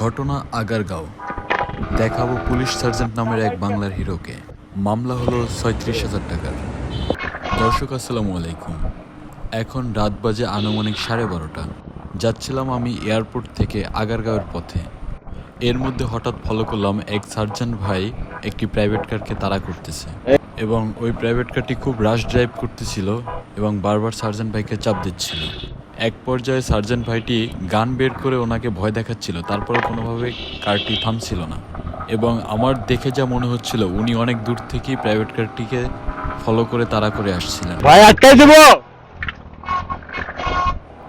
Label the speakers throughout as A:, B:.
A: ঘটনা আগারগাঁও। দেখাবো police sergeant নামের এক বাংলার হিরোকে। মামলা হলো ৩৬,০০০ টাকার। দর্শক আসসালামু আলাইকুম। এখন রাত বাজে আনুমানিক 12:30। যাচ্ছিলাম আমি এয়ারপোর্ট থেকে আগারগাঁওয়ের পথে। এর মধ্যে হঠাৎ ফলো করলাম এক সার্জেন্ট ভাই একটি প্রাইভেট কারকে তাড়া করতেছে এবং ওই প্রাইভেট কারটি খুব রাশ ড্রাইভ করতেছিল এবং বারবার সার্জেন্ট ভাইকে চাপ দিচ্ছিল। এক পর্যায়ে সার্জেন্ট ভাইটি গান বের করে ওনাকে ভয় দেখাচ্ছিল, তারপরে কোনোভাবে কারটি থামছিল না এবং আমার দেখে যা মনে হচ্ছিল উনি অনেক দূর থেকেই প্রাইভেট কারটিকে ফলো করে তাড়া করে আসছিলেন।
B: ভাই আটকাই দেবো।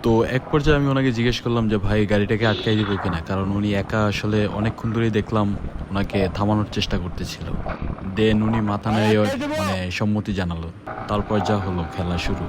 A: তো এক পর্যায়ে আমি ওনাকে জিজ্ঞেস করলাম যে ভাই গাড়িটাকে আটকাই দিব কিনা, কারণ উনি একা আসলে অনেকক্ষণ ধরেই দেখলাম ওনাকে থামানোর চেষ্টা করতেছিল। দেন উনি মাথা নেড়ে সম্মতি জানালো। তারপর যা হলো, খেলা শুরু।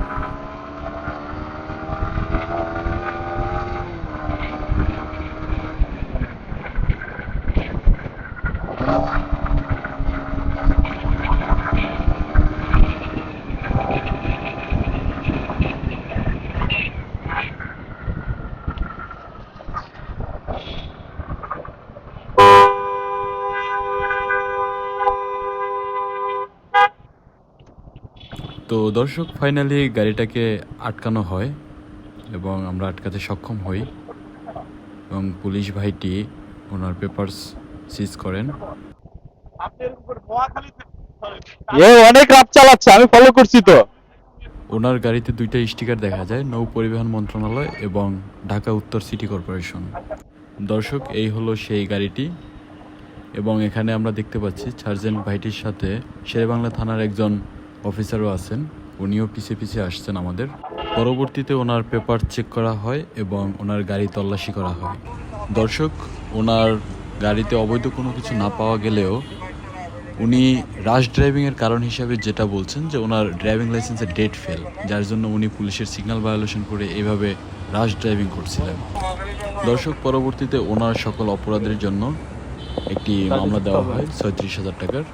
A: তো দর্শক, ফাইনালি গাড়িটাকে আটকানো হয় এবং আমরা আটকাতে সক্ষম হই এবং পুলিশ ভাইটি ওনার পেপারস সিজ করেন।
B: অনেক রাত চালাচ্ছে, আমি ফলো করছি তো।
A: ওনার গাড়িতে দুইটা স্টিকার দেখা যায়, নৌ পরিবহন মন্ত্রণালয় এবং ঢাকা উত্তর সিটি কর্পোরেশন। দর্শক, এই হলো সেই গাড়িটি এবং এখানে আমরা দেখতে পাচ্ছি সার্জেন্ট ভাইটির সাথে শেরেবাংলা থানার একজন অফিসারও আছেন। উনিও পিছিয়ে পিছিয়ে আসছেন আমাদের। পরবর্তীতে ওনার পেপার চেক করা হয় এবং ওনার গাড়ি তল্লাশি করা হয়। দর্শক, ওনার গাড়িতে অবৈধ কোনো কিছু না পাওয়া গেলেও উনি রাশ ড্রাইভিংয়ের কারণ হিসাবে যেটা বলছেন যে ওনার ড্রাইভিং লাইসেন্সের ডেট ফেল, যার জন্য উনি পুলিশের সিগন্যাল ভায়োলেশন করে এইভাবে রাশ ড্রাইভিং করছিলেন। দর্শক, পরবর্তীতে ওনার সকল অপরাধের জন্য একটি মামলা দেওয়া হয় ৩৬,০০০ টাকার।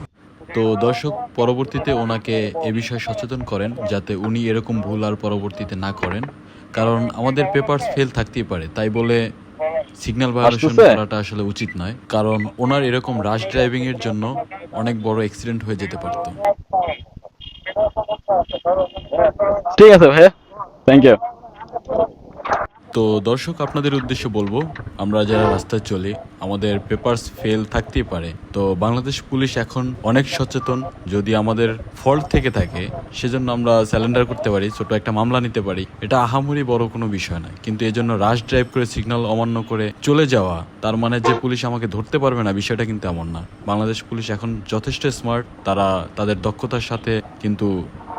A: তো দর্শক, পরবর্তীতে ওনাকে এ বিষয়ে সচেতন করেন যাতে উনি এরকম ভুল আর পরবর্তীতে না করেন, কারণ আমাদের পেপারস ফেল থাকতেই পারে, তাই বলে সিগন্যাল ভায়োলেশন করাটা আসলে উচিত নয়, কারণ ওনার এরকম রাশ ড্রাইভিং এর জন্য অনেক বড় অ্যাক্সিডেন্ট হয়ে যেতে পারত।
B: ঠিক আছে ভাই, থ্যাংক ইউ।
A: তো দর্শক, আপনাদের উদ্দেশ্যে বলবো, আমরা যারা রাস্তায় চলি আমাদের পেপারস ফেল থাকতেই পারে। তো বাংলাদেশ পুলিশ এখন অনেক সচেতন। যদি আমাদের ফল্ট থেকে থাকে সেজন্য আমরা স্যালেন্ডার করতে পারি, ছোট একটা মামলা নিতে পারি, এটা আহামরি বড় কোনো বিষয় নয়। কিন্তু এজন্য রাশ ড্রাইভ করে সিগন্যাল অমান্য করে চলে যাওয়া, তার মানে যে পুলিশ আমাকে ধরতে পারবে না, বিষয়টা কিন্তু এমন না। বাংলাদেশ পুলিশ এখন যথেষ্ট স্মার্ট, তারা তাদের দক্ষতার সাথে কিন্তু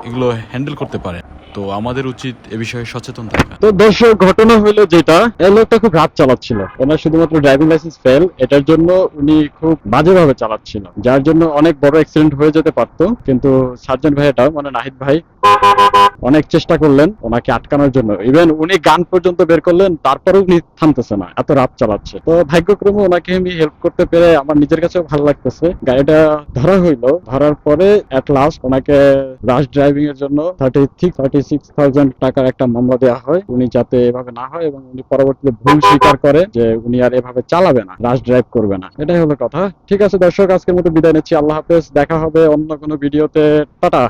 A: এগুলো হ্যান্ডেল করতে পারে। তো আমাদের উচিত এ বিষয়ে সচেতন থাকা।
B: তো দর্শক, ঘটনা হলো যেটা, এই লোকটা খুব রাত চালাচ্ছিল। ওনার শুধুমাত্র ড্রাইভিং লাইসেন্স ফেল, এটার জন্য উনি খুব বাজেভাবে চালাচ্ছিল, যার জন্য অনেক বড় অ্যাক্সিডেন্ট হয়ে যেতে পারতো। কিন্তু সার্জেন্ট ভাইটা নাহিদ ভাই অনেক চেষ্টা করলেন ওনাকে আটকানোর জন্য, ইভেন উনি গান পর্যন্ত বের করলেন, তারপরেও উনি থামতেছে না, এত রাত চালাচ্ছে। তো ভাগ্যক্রমে ওনাকে আমি হেল্প করতে পেরে আমার নিজের কাছেও ভালো লাগতেছে। গাড়িটা ধরা হইলো, ধরার পরে এট লাস্ট ওনাকে রাশ ড্রাইভিং এর জন্য 36,000 টাকার একটা মামলা দেওয়া হয়, উনি যাতে এভাবে না হয় এবং উনি পরবর্তীতে ভুল স্বীকার করে যে উনি আর এভাবে চালাবে না, রাশ ড্রাইভ করবে না। এটাই হলো কথা। ঠিক আছে দর্শক, আজকের মতো বিদায় নিচ্ছি। আল্লাহ হাফেজ, দেখা হবে অন্য কোনো ভিডিওতে। টাটা।